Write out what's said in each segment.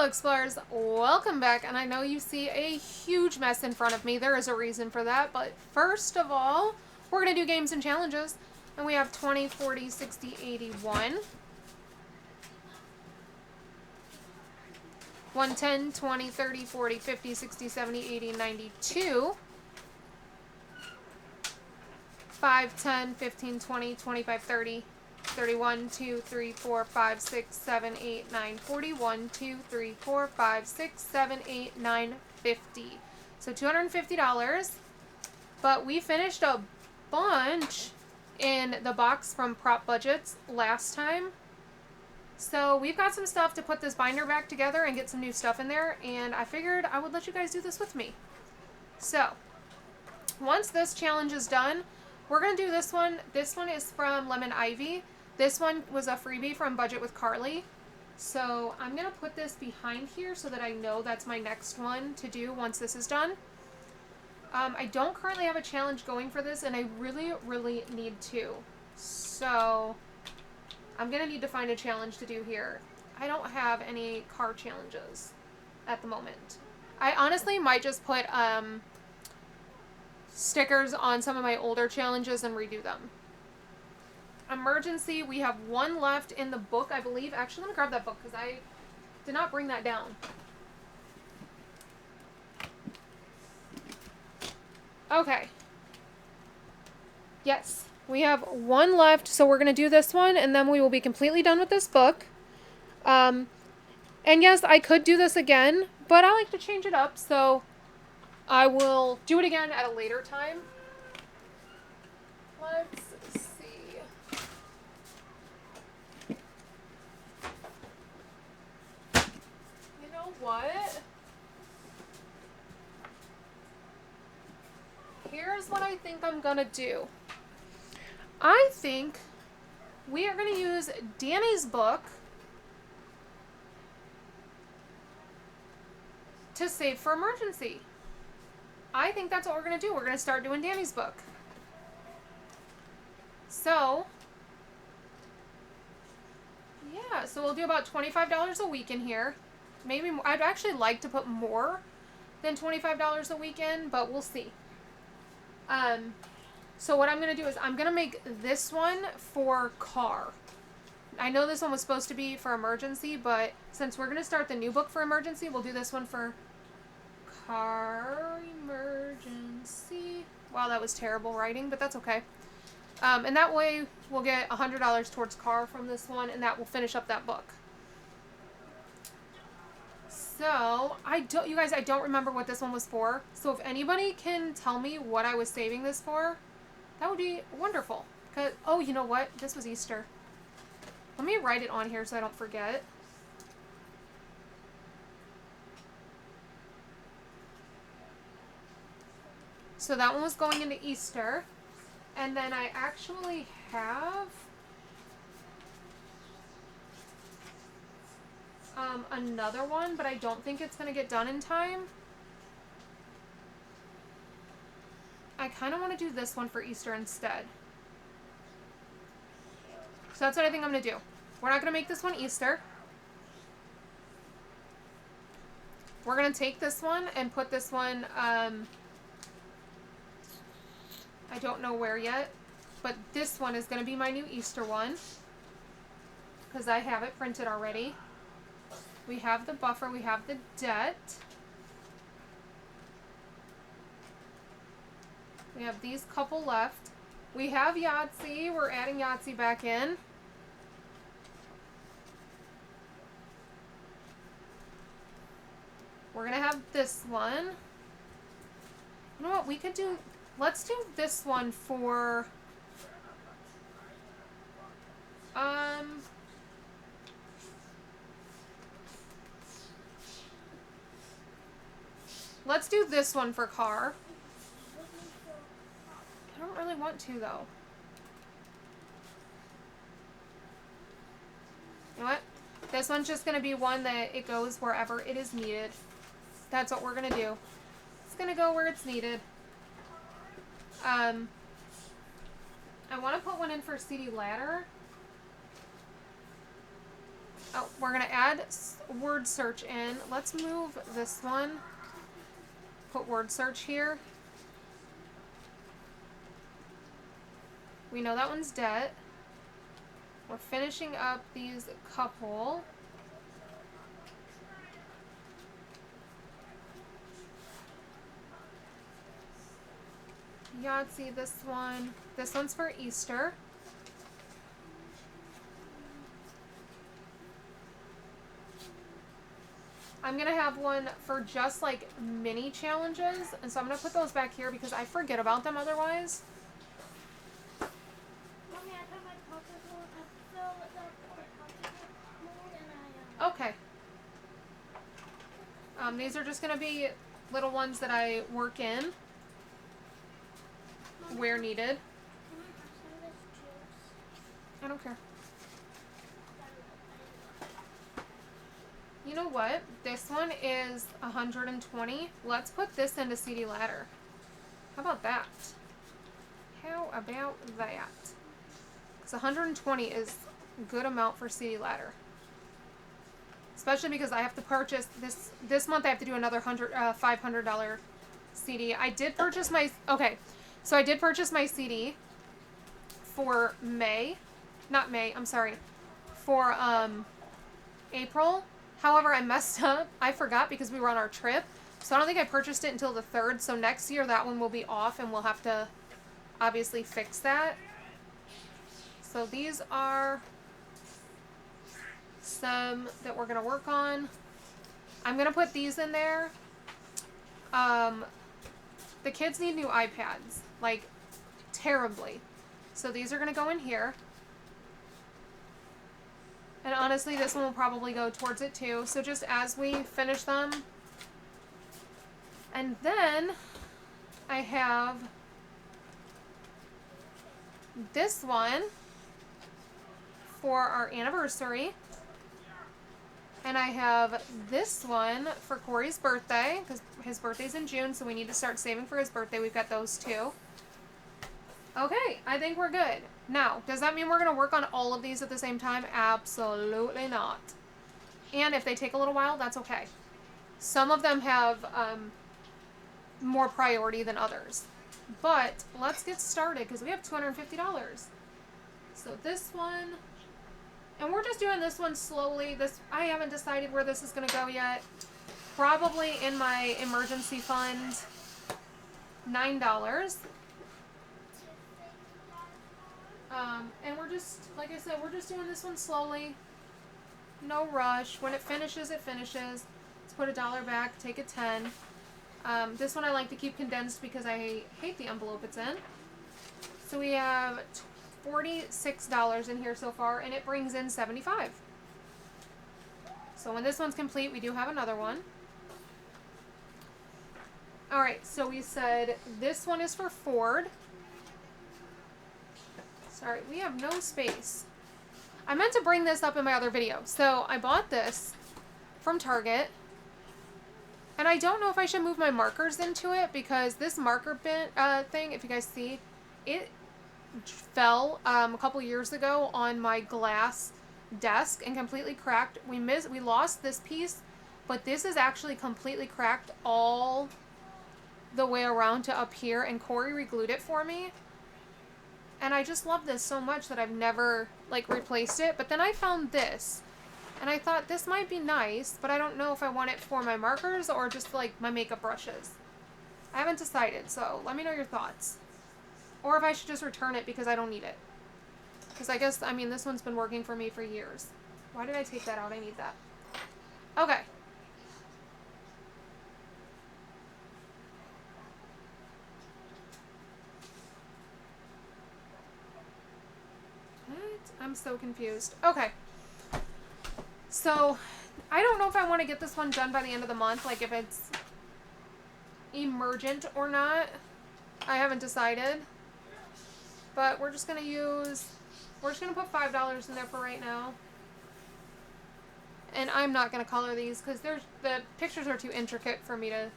Hello Explorers, welcome back, and I know you see a huge mess in front of me. There is a reason for that, but first of all, we're going to do games and challenges, and we have 20, 40, 60, 81, 110, 20, 30, 40, 50, 60, 70, 80, 92, 5, 10, 15, 20, 25, 30, 31, 2, 3, 4, 5, 6, 7, 8, 9, 40, 1, 2, 3, 4, 5, 6, 7, 8, 9, 50. So $250. But we finished a bunch in the box from Prop Budgets last time. So we've got some stuff to put this binder back together and get some new stuff in there. And I figured I would let you guys do this with me. So once this challenge is done, we're going to do this one. This one is from Lemon Ivy. This one was a freebie from Budget with Carly. So I'm going to put this behind here so that I know that's my next one to do once this is done. I don't currently have a challenge going for this, and I really, really need to. So I'm going to need to find a challenge to do here. I don't have any car challenges at the moment. I honestly might just put stickers on some of my older challenges and redo them. Emergency, we have one left in the book, I believe. Actually, let me grab that book because I did not bring that down. Okay. Yes, we have one left, so we're going to do this one, and then we will be completely done with this book. And yes, I could do this again, but I like to change it up, so I will do it again at a later time. Let's see. You know what? Here's what I think I'm gonna do. I think we are gonna use Danny's book to save for emergency. I think that's what we're going to do. We're going to start doing Danny's book. So, yeah, so we'll do about $25 a week in here. Maybe more. I'd actually like to put more than $25 a week in, but we'll see. So what I'm going to do is I'm going to make this one for car. I know this one was supposed to be for emergency, but since we're going to start the new book for emergency, we'll do this one for car emergency. Wow, that was terrible writing, but that's okay. And that way we'll get $100 towards car from this one, and that will finish up that book. So, you guys, I don't remember what this one was for. So if anybody can tell me what I was saving this for, that would be wonderful. Oh, you know what? This was Easter. Let me write it on here so I don't forget. So that one was going into Easter. And then I actually have another one, but I don't think it's going to get done in time. I kind of want to do this one for Easter instead. So that's what I think I'm going to do. We're not going to make this one Easter. We're going to take this one and put this one, I don't know where yet, but this one is going to be my new Easter one because I have it printed already. We have the buffer, we have the debt. We have these couple left. We have Yahtzee, we're adding Yahtzee back in. We're going to have this one. You know what, we could do, let's do this one for, let's do this one for car. I don't really want to, though. You know what? This one's just going to be one that it goes wherever it is needed. That's what we're going to do. It's going to go where it's needed. I want to put one in for CD Ladder. Oh, we're going to add word search in. Let's move this one. Put word search here. We know that one's debt. We're finishing up these couple. Yahtzee, this one. This one's for Easter. I'm going to have one for just like mini challenges. And so I'm going to put those back here because I forget about them otherwise. Mommy, I put my popsicle and fill the popsicle mold and I Okay. These are just going to be little ones that I work in where needed. Can I have some of this juice? I don't care. You know what? This one is 120. Let's put this into CD Ladder. How about that? How about that? Because 120 is a good amount for CD Ladder. Especially because I have to purchase this month. I have to do another $500 CD. I did purchase my so I did purchase my CD for May, not May. I'm sorry, for April. However, I messed up. I forgot because we were on our trip, so I don't think I purchased it until the 3rd. So next year that one will be off, and we'll have to obviously fix that. So these are some that we're going to work on. I'm going to put these in there. The kids need new iPads, like terribly. So these are going to go in here. And honestly, this one will probably go towards it too. So just as we finish them. And then I have this one for our anniversary. And I have this one for Corey's birthday, because his birthday's in June, so we need to start saving for his birthday. We've got those two. Okay, I think we're good. Now, does that mean we're going to work on all of these at the same time? Absolutely not. And if they take a little while, that's okay. Some of them have more priority than others. But let's get started, because we have $250. So this one... And we're just doing this one slowly. I haven't decided where this is going to go yet. Probably in my emergency fund. $9. And we're just, like I said, we're just doing this one slowly. No rush. When it finishes, it finishes. Let's put $1 back, take a 10. This one I like to keep condensed because I hate the envelope it's in. So we have $46 in here so far, and it brings in $75. So when this one's complete, we do have another one. Alright, so we said this one is for Ford. Sorry, we have no space. I meant to bring this up in my other video. So I bought this from Target. And I don't know if I should move my markers into it, because this marker bin thing, if you guys see, it fell a couple years ago on my glass desk and completely cracked. We lost this piece, but this is actually completely cracked all the way around to up here, and Corey re-glued it for me. And I just love this so much that I've never like replaced it. But then I found this, and I thought this might be nice, but I don't know if I want it for my markers or just like my makeup brushes. I haven't decided, so let me know your thoughts. Or if I should just return it because I don't need it. Because I guess, I mean, this one's been working for me for years. Why did I take that out? I need that. Okay. What? I'm so confused. Okay. So, I don't know if I want to get this one done by the end of the month. Like, if it's emergent or not. I haven't decided. But we're just going to put $5 in there for right now. And I'm not going to color these because the pictures are too intricate for me to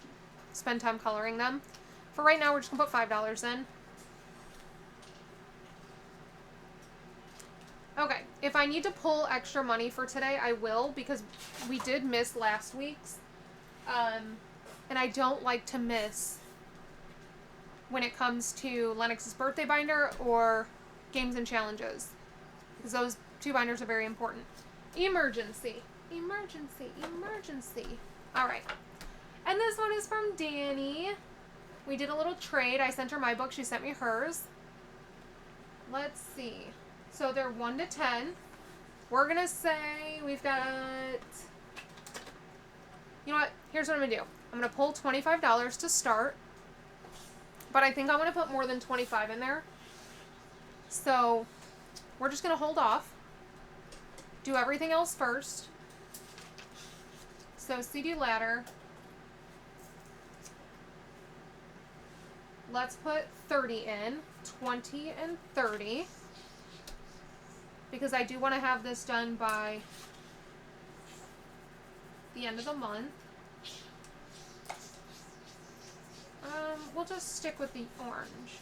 spend time coloring them. For right now, we're just going to put $5 in. Okay, if I need to pull extra money for today, I will, because we did miss last week's. And I don't like to miss when it comes to Lennox's birthday binder or games and challenges, because those two binders are very important. Emergency. Emergency. Emergency. Alright. And this one is from Danny. We did a little trade. I sent her my book. She sent me hers. Let's see. So they're 1 to 10. We're going to say we've got... You know what? Here's what I'm going to do. I'm going to pull $25 to start. But I think I'm going to put more than 25 in there. So we're just going to hold off. Do everything else first. So CD ladder. Let's put 30 in. 20 and 30. Because I do want to have this done by the end of the month. We'll just stick with the orange.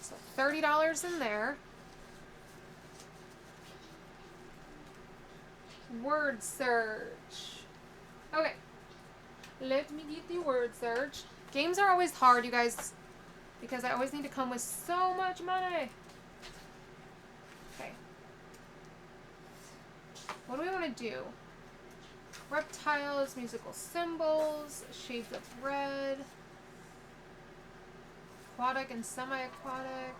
So $30 in there. Word search. Okay. Let me get the word search. Games are always hard, you guys, because I always need to come with so much money. Okay. What do we want to do? Reptiles, musical symbols, shades of red, aquatic and semi-aquatic.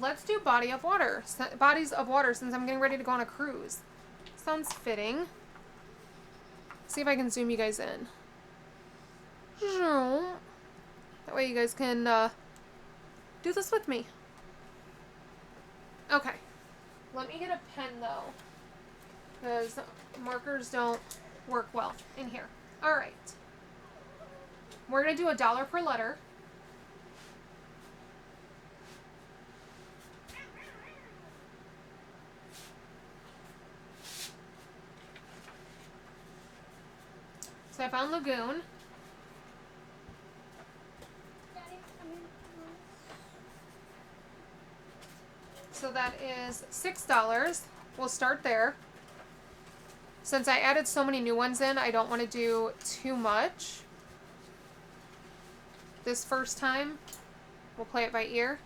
Let's do bodies of water since I'm getting ready to go on a cruise. Sounds fitting. See if I can zoom you guys in. That way you guys can do this with me. Okay. Let me get a pen though, because markers don't work well in here. Alright. We're going to do $1 per letter. So I found Lagoon. So that is $6. We'll start there. Since I added so many new ones in, I don't want to do too much this first time. We'll play it by ear.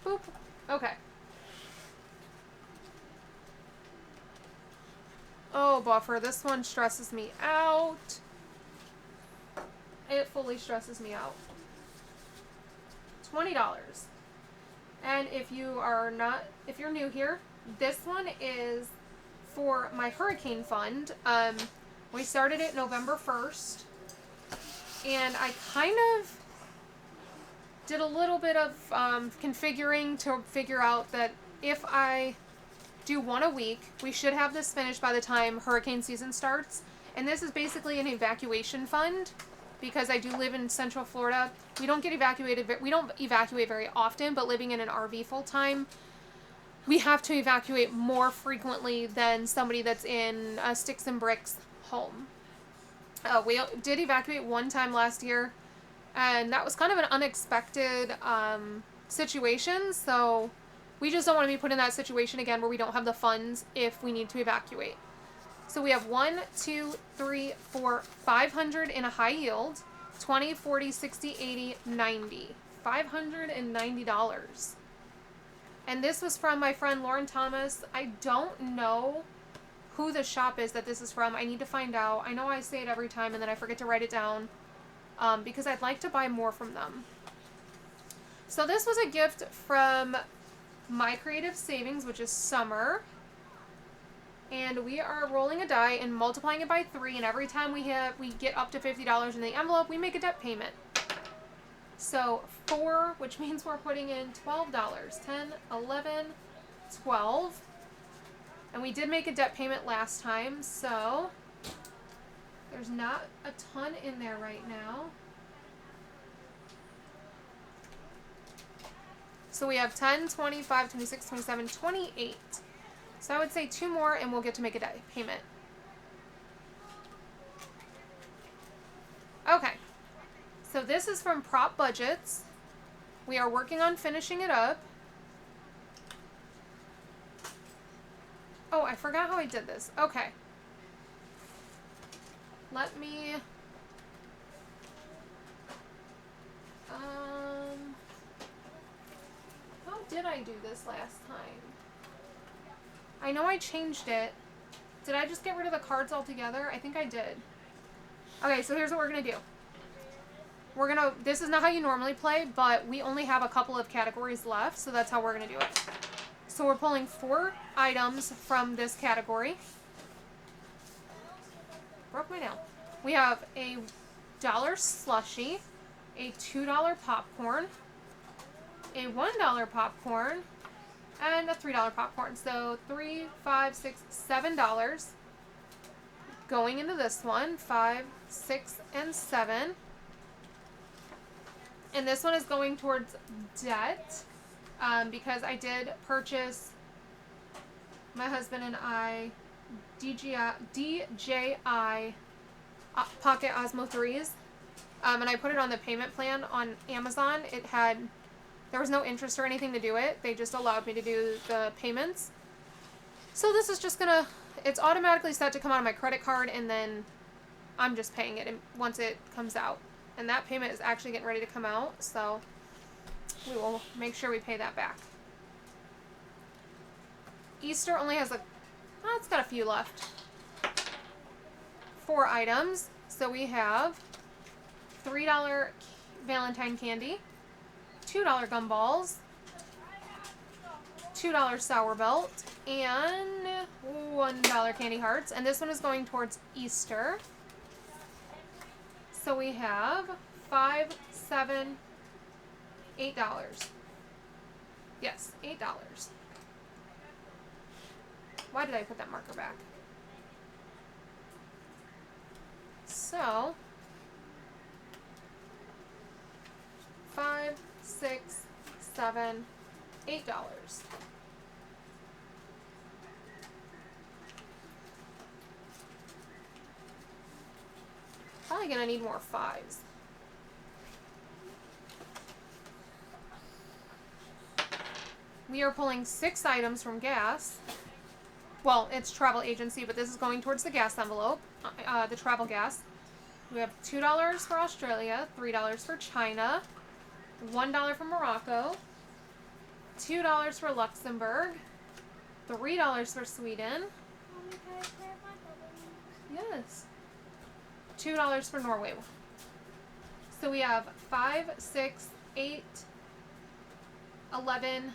Boop. Okay. Oh, buffer. This one stresses me out. It fully stresses me out. $20. And if you're new here, this one is for my hurricane fund. We started it November 1st. And I kind of did a little bit of configuring to figure out that if I do one a week, we should have this finished by the time hurricane season starts. And this is basically an evacuation fund, because I do live in Central Florida. We don't get evacuated. We don't evacuate very often, but living in an RV full time, we have to evacuate more frequently than somebody that's in a sticks and bricks home. We did evacuate one time last year, and that was kind of an unexpected situation. So we just don't want to be put in that situation again where we don't have the funds if we need to evacuate. So we have 1, 2, 3, 4, 500 in a high yield, 20, 40, 60, 80, 90. $590. And this was from my friend Lauren Thomas. I don't know who the shop is that this is from. I need to find out. I know I say it every time and then I forget to write it down, because I'd like to buy more from them. So this was a gift from My Creative Savings, which is Summer. And we are rolling a die and multiplying it by 3, and every time we get up to $50 in the envelope, we make a debt payment. So 4, which means we're putting in $12. 10, 11, 12. And we did make a debt payment last time, so there's not a ton in there right now. So we have 10, 25, 26, 27, 28. So I would say 2 more and we'll get to make a payment. Okay. So this is from Prop Budgets. We are working on finishing it up. Oh, I forgot how I did this. Okay. Let me... How did I do this last time? I know I changed it. Did I just get rid of the cards altogether? I think I did. Okay, so here's what we're going to do. This is not how you normally play, but we only have a couple of categories left, so that's how we're going to do it. So we're pulling 4 items from this category. Broke my nail. We have a $1 slushie, a $2 popcorn, a $1 popcorn, and a $3 popcorn. So $3, $5, $6, $7 going into this one. 5, 6, and 7. And this one is going towards debt because I did purchase, my husband and I, DJI Pocket Osmo 3s. And I put it on the payment plan on Amazon. There was no interest or anything to do it. They just allowed me to do the payments. So this is just gonna, it's automatically set to come out of my credit card, and then I'm just paying it once it comes out. And that payment is actually getting ready to come out, so we will make sure we pay that back. Easter only has it's got a few left. 4 items. So we have $3 Valentine candy, $2 gumballs, $2 sour belt, and $1 candy hearts. And this one is going towards Easter. So we have $5, $7, $8. Yes, $8. Why did I put that marker back? So 5, 6, 7, $8. Probably gonna need more 5s. We are pulling 6 items from gas. Well, it's travel agency, but this is going towards the gas envelope, the travel gas. We have $2 for Australia, $3 for China, $1 for Morocco, $2 for Luxembourg, $3 for Sweden. Mommy, can I play my bubble? Yes. $2 for Norway. So we have 5, 6, 8, 11,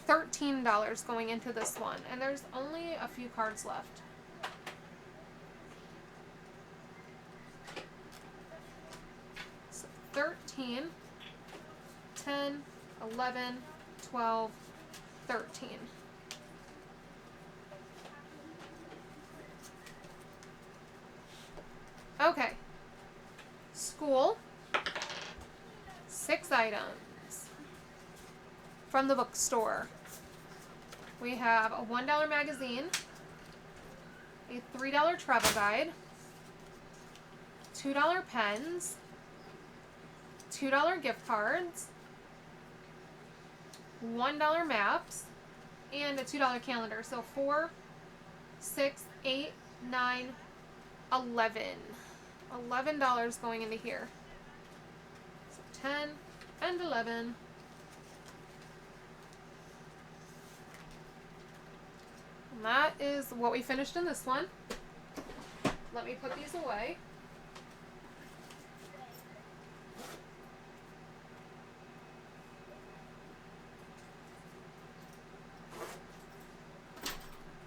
$13 going into this one. And there's only a few cards left. So 13, 10, 11, 12, 13. Okay. School. 6 items from the bookstore. We have a $1 magazine, a $3 travel guide, $2 pens, $2 gift cards, $1 maps, and a $2 calendar. So 4, 6, 8, 9, 11. $11 going into here. So 10 and 11. And that is what we finished in this one. Let me put these away.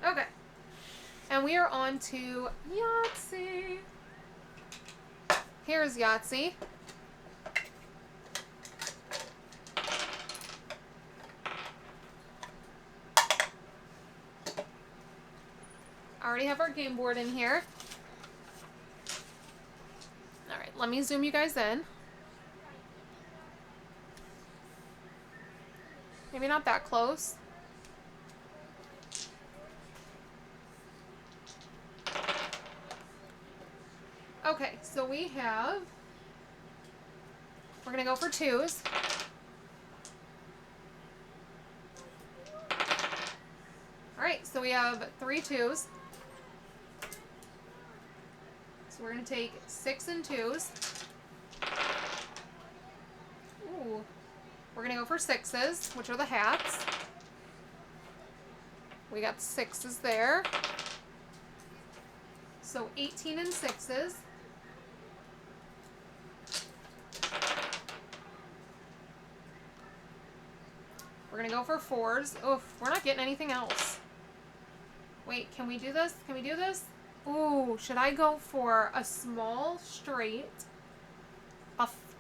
Okay. And we are on to Yahtzee. Here's Yahtzee. I already have our game board in here. Alright, let me zoom you guys in. Maybe not that close. Okay, so we have, we're going to go for 2s. Alright, so we have 3 2s. So we're going to take 6 and 2s. Ooh. We're going to go for 6s, which are the hats. We got 6s there. So 18 and 6s. We're going to go for 4s. Oof, we're not getting anything else. Wait, can we do this? Can we do this? Ooh, should I go for a small straight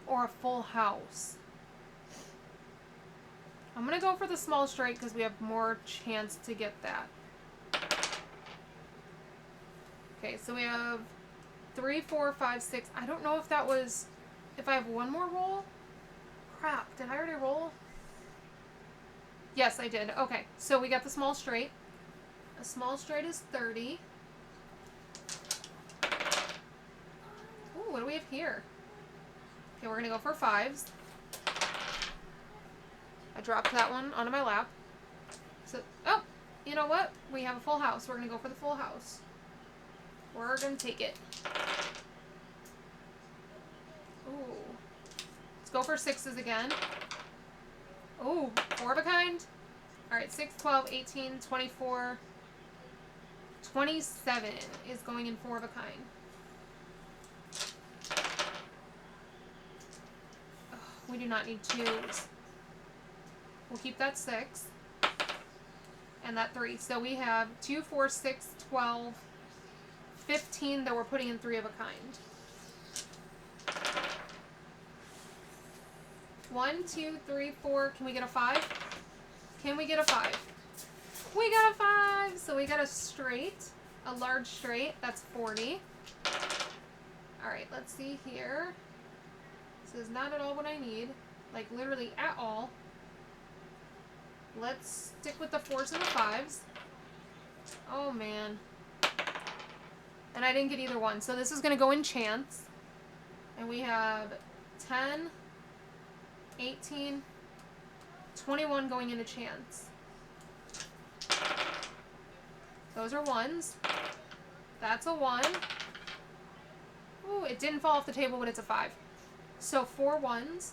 or a full house? I'm going to go for the small straight because we have more chance to get that. Okay, so we have 3, 4, 5, 6. I don't know if that was, if I have one more roll. Crap, did I already roll? Yes, I did. Okay, so we got the small straight. A small straight is 30. Ooh, what do we have here? Okay, we're going to go for 5s. I dropped that one onto my lap. So, oh, you know what? We have a full house. We're going to go for the full house. We're going to take it. Ooh. Let's go for 6s again. Ooh, 4 of a kind. All right, 6, 12, 18, 24, 27 is going in 4 of a kind. Ugh, we do not need 2s. We'll keep that 6 and that 3. So we have 2, 4, 6, 12, 15 that we're putting in 3 of a kind. 1, 2, 3, 4. Can we get a 5? Can we get a 5? We got a 5! So we got a straight, a large straight. That's 40. Alright, let's see here. This is not at all what I need. Like, literally at all. Let's stick with the 4s and the 5s. Oh, man. And I didn't get either one. So this is going to go in chance. And we have 10, 18, 21 going into chance. Those are 1s. That's a 1. Ooh, it didn't fall off the table, but it's a 5. So 4 1s.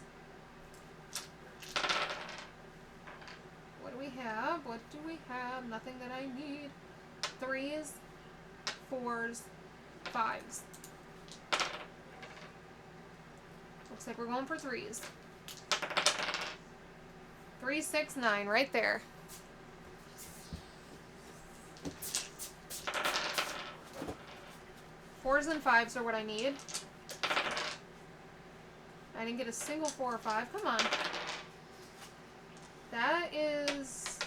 What do we have? What do we have? Nothing that I need. 3s, 4s, 5s. Looks like we're going for 3s. 3, 6, 9, right there. Fours and 5s are what I need. I didn't get a single 4 or 5. Come on. That is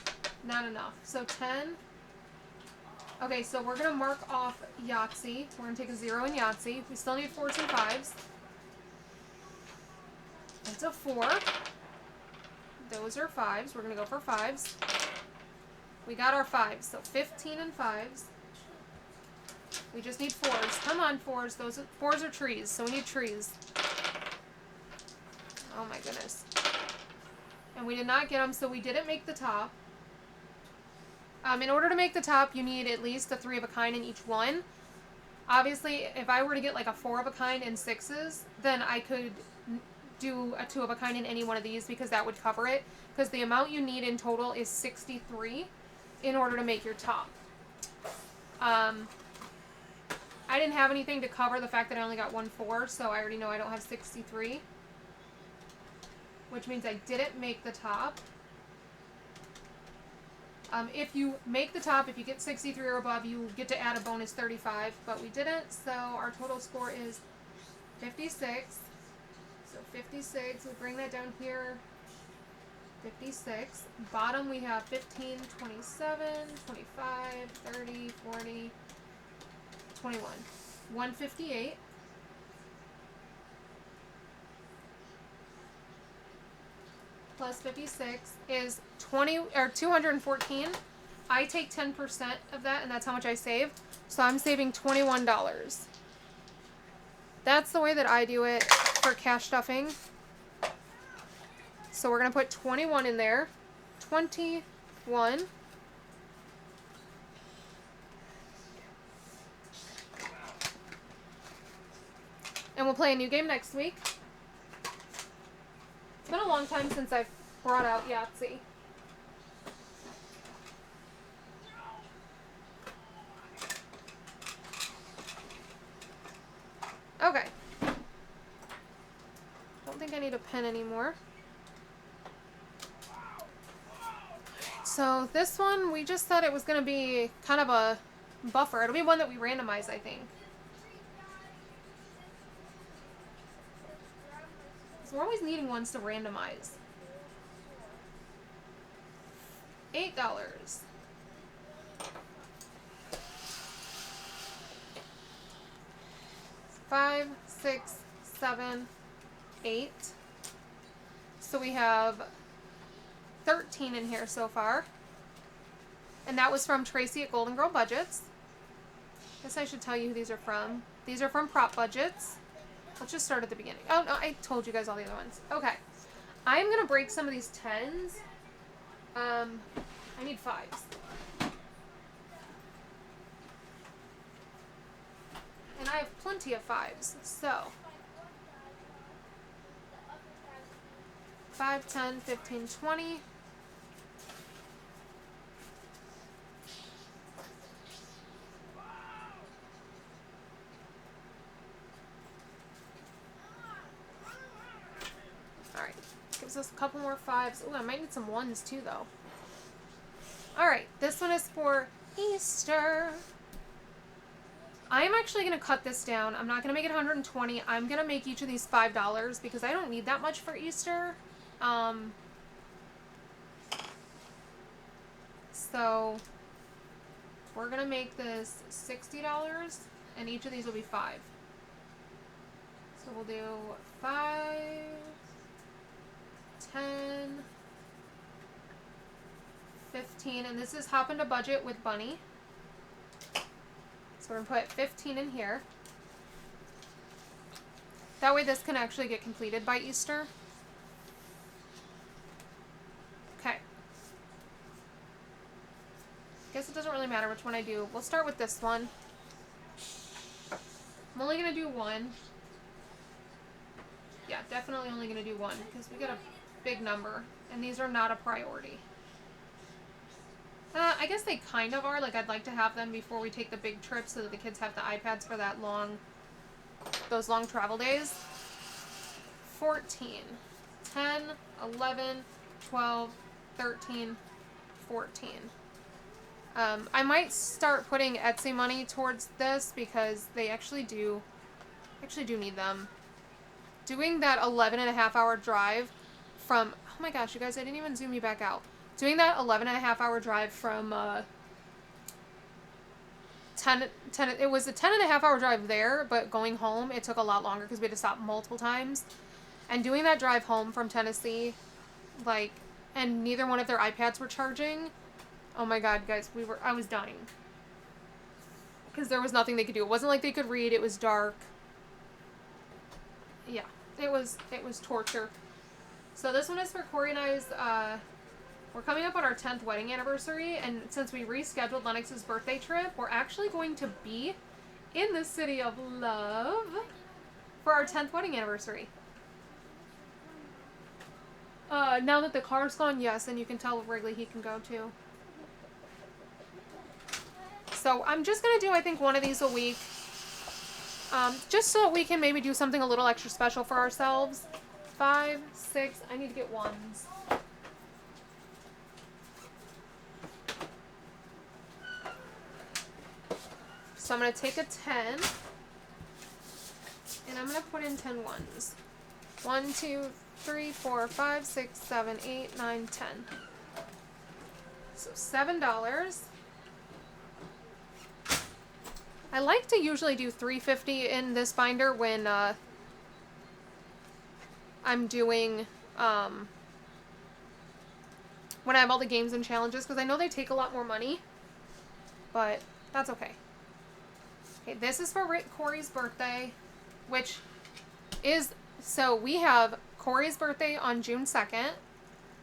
not enough. So 10. Okay, so we're going to mark off Yahtzee. We're going to take a 0 in Yahtzee. We still need 4s and 5s. That's a 4. Those are 5s. We're going to go for 5s. We got our 5s. So 15 and 5s. We just need 4s. Come on, 4s. Those 4s are trees, so we need trees. Oh my goodness. And we did not get them, so we didn't make the top. In order to make the top, you need at least a 3 of a kind in each one. Obviously, if I were to get like a 4 of a kind in 6s, then I could do a 2 of a kind in any one of these because that would cover it. Because the amount you need in total is 63 in order to make your top. I didn't have anything to cover the fact that I only got 1 4, so I already know I don't have 63. Which means I didn't make the top. If you make the top, if you get 63 or above, you get to add a bonus 35, but we didn't, so our total score is 56. So 56, we'll bring that down here. 56. Bottom we have 15, 27, 25, 30, 40, 21. 158. Plus plus 56 is 20 or 214. I take 10% of that, and that's how much I save. So I'm saving $21. That's the way that I do it for cash stuffing. So we're going to put 21 in there. 21. And we'll play a new game next week. It's been a long time since I've brought out Yahtzee. Okay. Don't think I need a pen anymore. So this one, we just said it was going to be kind of a buffer. It'll be one that we randomize, I think. So we're always needing ones to randomize. $8. 5, 6, 7, 8. So we have 13 in here so far. And that was from Tracy at Golden Girl Budgets. Guess I should tell you who these are from. These are from Prop Budgets. Let's just start at the beginning. Oh, no, I told you guys all the other ones. Okay. I'm going to break some of these 10s. I need 5s. And I have plenty of 5s. So, 5, 10, 15, 20. Alright, gives us a couple more 5s. Ooh, I might need some 1s too, though. Alright, this one is for Easter. I'm actually going to cut this down. I'm not going to make it 120. I'm going to make each of these $5 because I don't need that much for Easter. So we're going to make this $60 and each of these will be 5. So we'll do 5, 10, 15, and this is hop into budget with Bunny. So we're going to put 15 in here. That way this can actually get completed by Easter. Okay. Guess it doesn't really matter which one I do. We'll start with this one. I'm only going to do one. Yeah, definitely only going to do one because we got a big number and these are not a priority. I guess they kind of are. Like, I'd like to have them before we take the big trip so that the kids have the iPads for that those long travel days. 14, 10, 11, 12, 13, 14. I might start putting Etsy money towards this because they actually do need them. Doing that 11.5-hour drive from, oh my gosh, you guys, I didn't even zoom you back out. Doing that 11.5-hour drive from 10, it was a 10.5-hour drive there, but going home it took a lot longer because we had to stop multiple times. And doing that drive home from Tennessee, like, and neither one of their iPads were charging. Oh my god, guys, I was dying. Because there was nothing they could do. It wasn't like they could read, it was dark. Yeah, it was torture. So this one is for Corey and I's, we're coming up on our 10th wedding anniversary, and since we rescheduled Lennox's birthday trip, we're actually going to be in the City of Love for our 10th wedding anniversary. Now that the car's gone, yes, and you can tell Wrigley he can go too. So I'm just going to do, I think, one of these a week. Just so we can maybe do something a little extra special for ourselves. 5, 6, I need to get 1s. So I'm going to take a 10, and I'm going to put in 10 1s. 1, 2, 3, 4, 5, 6, 7, 8, 9, 10. So $7. I like to usually do $3.50 in this binder when I'm doing when I have all the games and challenges, because I know they take a lot more money, but that's okay. Okay, this is for Corey's birthday, which is, so we have Corey's birthday on June 2nd,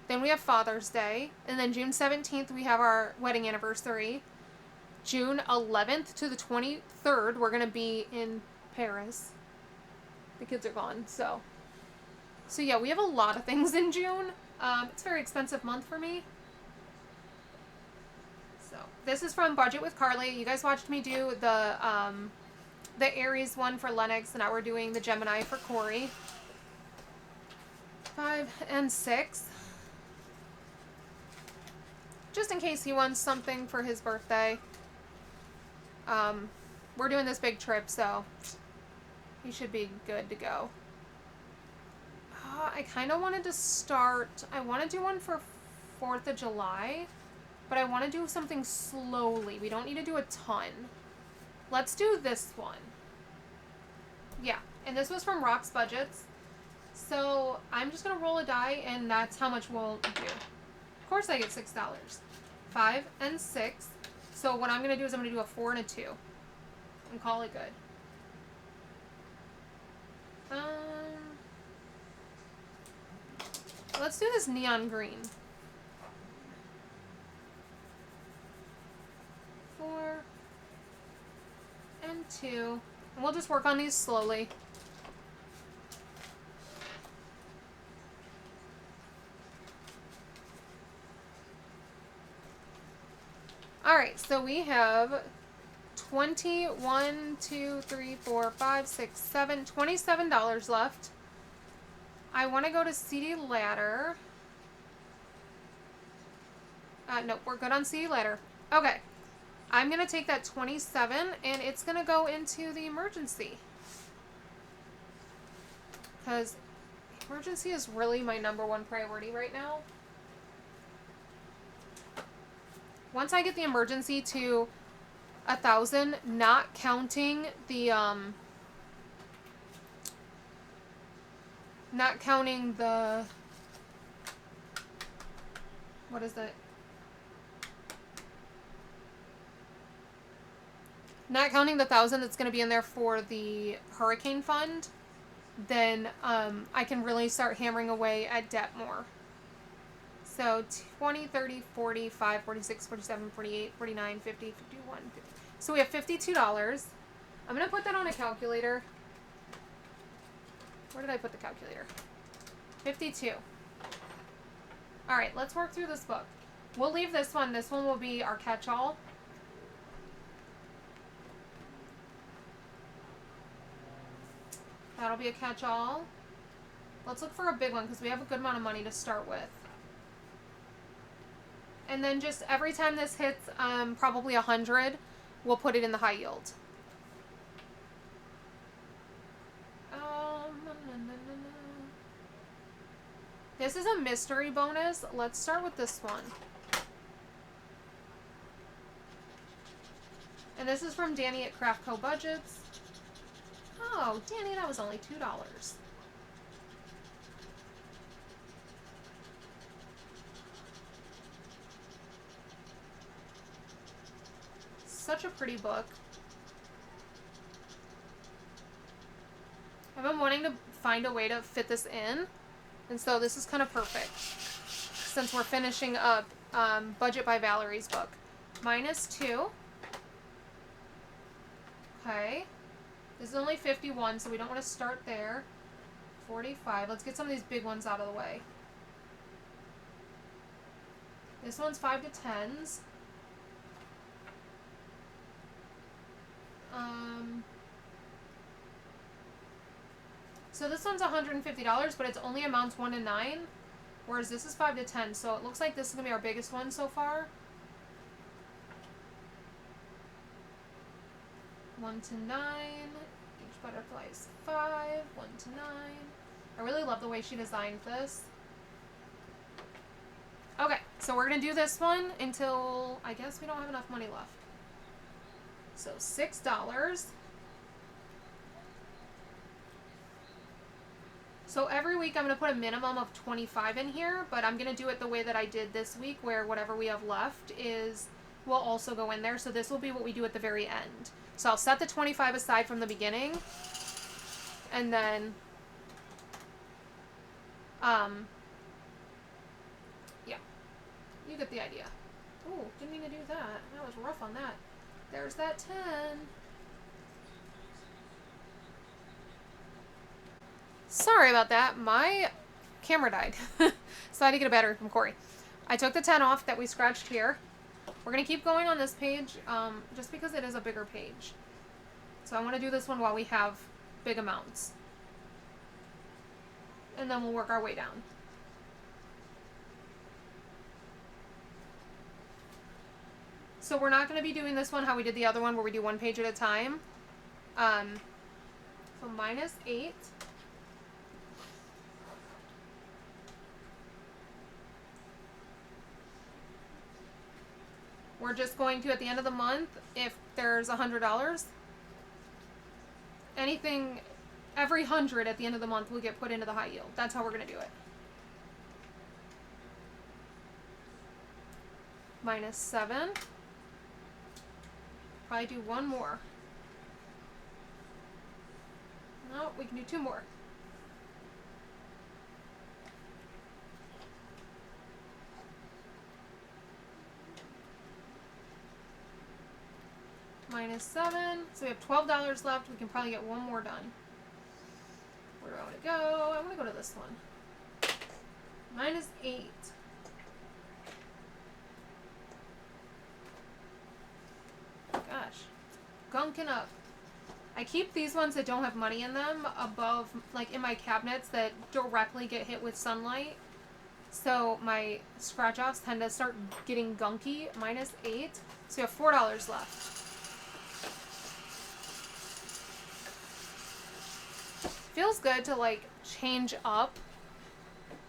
then we have Father's Day, and then June 17th we have our wedding anniversary. June 11th to the 23rd, we're going to be in Paris. The kids are gone, so yeah, we have a lot of things in June. It's a very expensive month for me. So this is from Budget with Carly. You guys watched me do the Aries one for Lennox, and now we're doing the Gemini for Corey. 5 and 6. Just in case he wants something for his birthday. We're doing this big trip, so he should be good to go. I kind of wanted to start, I want to do one for 4th of July, but I want to do something slowly. We don't need to do a ton. Let's do this one. Yeah, and this was from Rock's Budgets. So I'm just going to roll a die, and that's how much we'll do. Of course I get $6. 5 and 6. So what I'm going to do is I'm going to do a 4 and a 2. And call it good. Let's do this neon green. 4 and 2. And we'll just work on these slowly. Alright, so we have 21, 2, 3, 4, 5, 6, 7, $27 left. I want to go to CD Ladder. Nope, we're good on CD Ladder. Okay. I'm going to take that 27 and it's going to go into the emergency. Because emergency is really my #1 priority right now. Once I get the emergency to 1,000, not counting the, what is it? Not counting the 1,000 that's going to be in there for the hurricane fund, then I can really start hammering away at debt more. So 20, 30, 45, 46, 47, 48, 49, 50, 51, 50. So we have $52. I'm going to put that on a calculator. Where did I put the calculator? 52. All right, let's work through this book. We'll leave this one. This one will be our catch-all. That'll be a catch-all. Let's look for a big one because we have a good amount of money to start with. And then just every time this hits probably 100, we'll put it in the high yield. This is a mystery bonus. Let's start with this one. And this is from Danny at Craft Co. Budgets. Oh, Danny, that was only $2. Such a pretty book. I've been wanting to find a way to fit this in, and so this is kind of perfect since we're finishing up Budget by Valerie's book. -2. Okay. This is only 51, so we don't want to start there. 45. Let's get some of these big ones out of the way. This one's 5 to 10s. So this one's $150, but it's only amounts 1 to 9, whereas this is 5 to 10. So it looks like this is gonna be our biggest one so far. 1 to 9. Each butterfly is 5. 1 to 9. I really love the way she designed this. Okay, so we're gonna do this one until I guess we don't have enough money left. So $6. So every week I'm going to put a minimum of 25 in here, but I'm going to do it the way that I did this week, where whatever we have left will also go in there. So this will be what we do at the very end. So I'll set the 25 aside from the beginning, and then, yeah, you get the idea. Oh, didn't mean to do that. That was rough on that. There's that 10. Sorry about that. My camera died. So I had to get a battery from Corey. I took the 10 off that we scratched here. We're going to keep going on this page just because it is a bigger page. So I want to do this one while we have big amounts. And then we'll work our way down. So we're not going to be doing this one how we did the other one, where we do one page at a time. So minus 8. We're just going to, at the end of the month, if there's $100, anything, every 100 at the end of the month will get put into the high yield. That's how we're going to do it. Minus 7. Probably do one more. No, we can do 2 more. Minus 7. So we have $12 left. We can probably get one more done. Where do I want to go? I want to go to this one. Minus 8. Gosh. Gunking up. I keep these ones that don't have money in them above, like in my cabinets that directly get hit with sunlight. So my scratch offs tend to start getting gunky. Minus 8. So we have $4 left. Feels good to like change up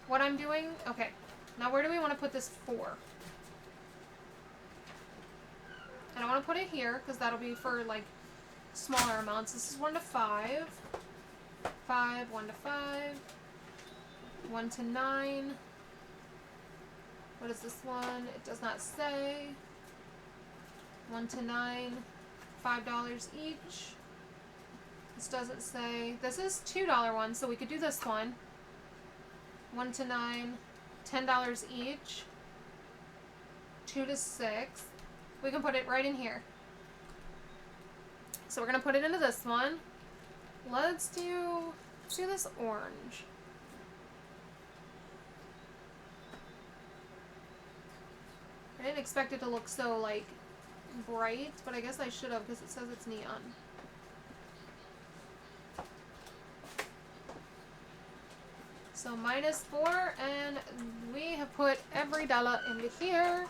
what I'm doing. Okay, now where do we want to put this 4? And I want to put it here because that'll be for like smaller amounts. This is 1 to 5. 5, 1 to 5. 1 to 9. What is this one? It does not say. 1 to 9. $5 each. This doesn't say. This is $2 one, so we could do this one. 1 to 9, $10 each. 2 to 6. We can put it right in here. So we're gonna put it into this one. Let's do this orange. I didn't expect it to look so like bright, but I guess I should have because it says it's neon. So minus 4, and we have put every dollar into here.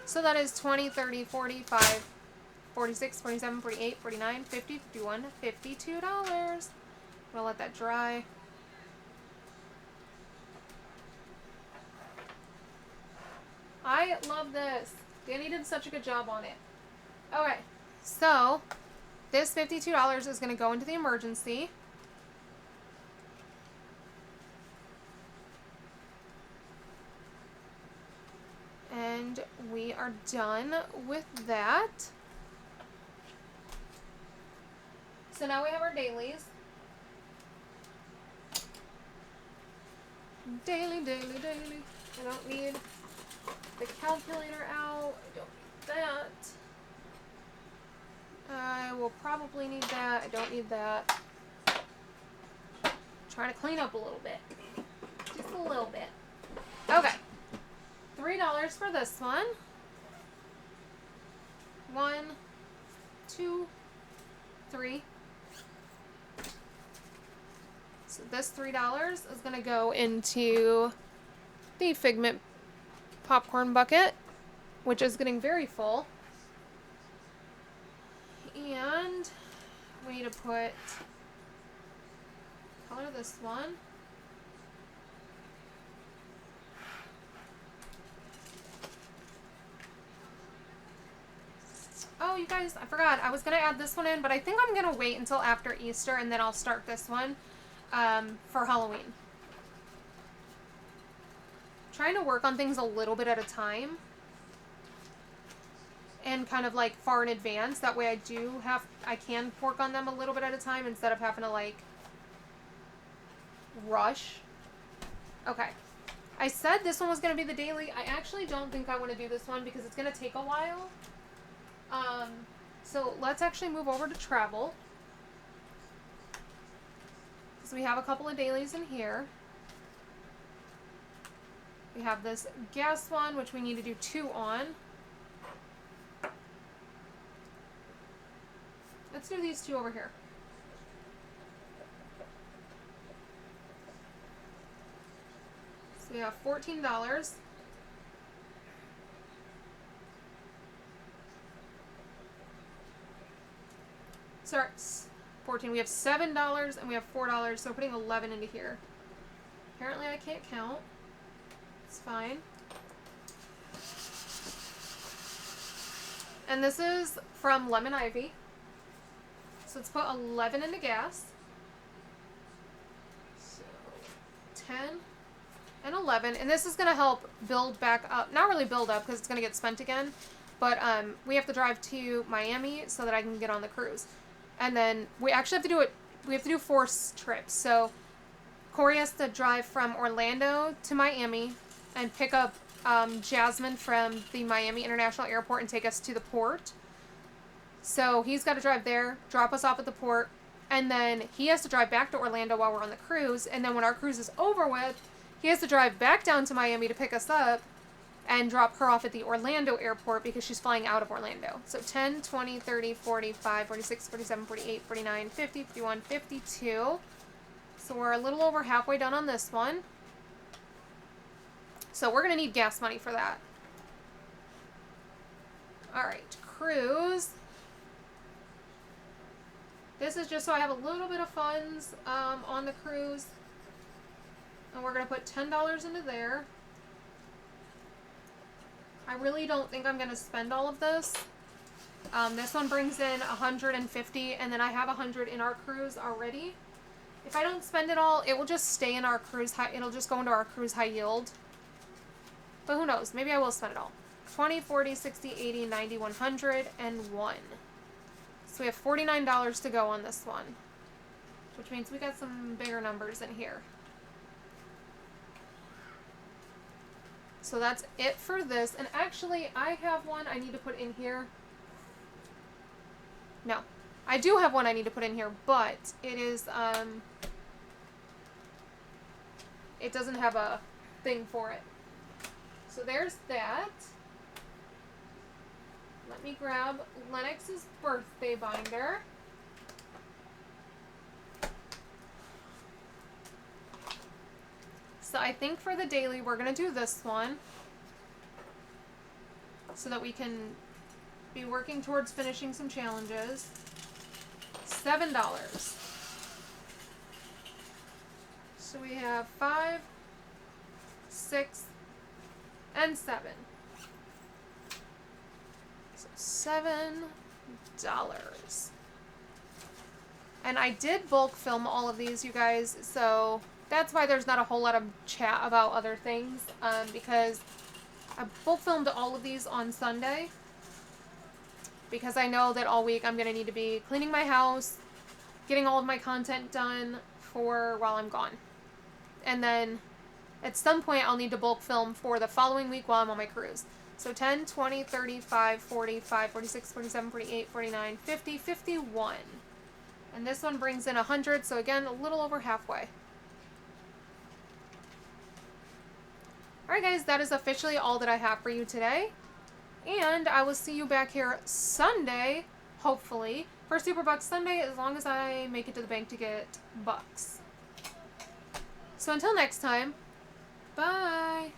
So that is 20, 30, 45, 46, 47, 48, 49, 50, 51, $52. I'm gonna let that dry. I love this. Danny did such a good job on it. Okay, so this $52 is gonna go into the emergency. And we are done with that. So now we have our dailies. Daily. I don't need the calculator out. I don't need that. I will probably need that. I don't need that. Trying to clean up a little bit. Just a little bit. Okay. $3 for this one. 1, 2, 3. So this $3 is going to go into the Figment popcorn bucket, which is getting very full. And we need to put color this one. Oh, you guys, I forgot. I was going to add this one in, but I think I'm going to wait until after Easter, and then I'll start this one for Halloween. trying to work on things a little bit at a time. And kind of like far in advance. That way I can work on them a little bit at a time instead of having to like rush. Okay. I said this one was going to be the daily. I actually don't think I want to do this one because it's going to take a while. So let's actually move over to travel. So we have a couple of dailies in here. We have this gas one, which we need to do 2 on. Let's do these 2 over here. So we have $14. Sorry, 14. We have $7 and we have $4, so we're putting 11 into here. Apparently I can't count. It's fine. And this is from Lemon Ivy. So let's put 11 into gas. So 10 and 11. And this is going to help build back up. Not really build up because it's going to get spent again. But we have to drive to Miami so that I can get on the cruise. And then we actually have to do it. We have to do 4 trips. So Corey has to drive from Orlando to Miami and pick up Jasmine from the Miami International Airport and take us to the port. So he's got to drive there, drop us off at the port, and then he has to drive back to Orlando while we're on the cruise. And then when our cruise is over with, he has to drive back down to Miami to pick us up and drop her off at the Orlando airport because she's flying out of Orlando. So 10, 20, 30, 45, 46, 47, 48, 49, 50, 51, 52. So we're a little over halfway done on this one. So we're going to need gas money for that. Alright, cruise. This is just so I have a little bit of funds on the cruise. And we're going to put $10 into there. I really don't think I'm going to spend all of this. This one brings in $150, and then I have $100 in our cruise already. If I don't spend it all, it will just stay in our cruise high. It'll just go into our cruise high yield. But who knows? Maybe I will spend it all. 20, 40, 60, 80, 90, 100, and 1. So we have $49 to go on this one. Which means we got some bigger numbers in here. So that's it for this. And actually, I have one I need to put in here. No. I do have one I need to put in here, but it is, it doesn't have a thing for it. So there's that. Let me grab Lennox's birthday binder. So I think for the daily, we're going to do this one so that we can be working towards finishing some challenges. $7. So we have 5, 6, and 7. So $7. And I did bulk film all of these, you guys, so that's why there's not a whole lot of chat about other things, because I bulk filmed all of these on Sunday, because I know that all week I'm going to need to be cleaning my house, getting all of my content done for while I'm gone. And then at some point I'll need to bulk film for the following week while I'm on my cruise. So 10, 20, 35, 45, 46, 47, 48, 49, 50, 51. And this one brings in 100, so again, a little over halfway. Alright guys, that is officially all that I have for you today. And I will see you back here Sunday, hopefully, for Super Bucks Sunday, as long as I make it to the bank to get bucks. So until next time, bye!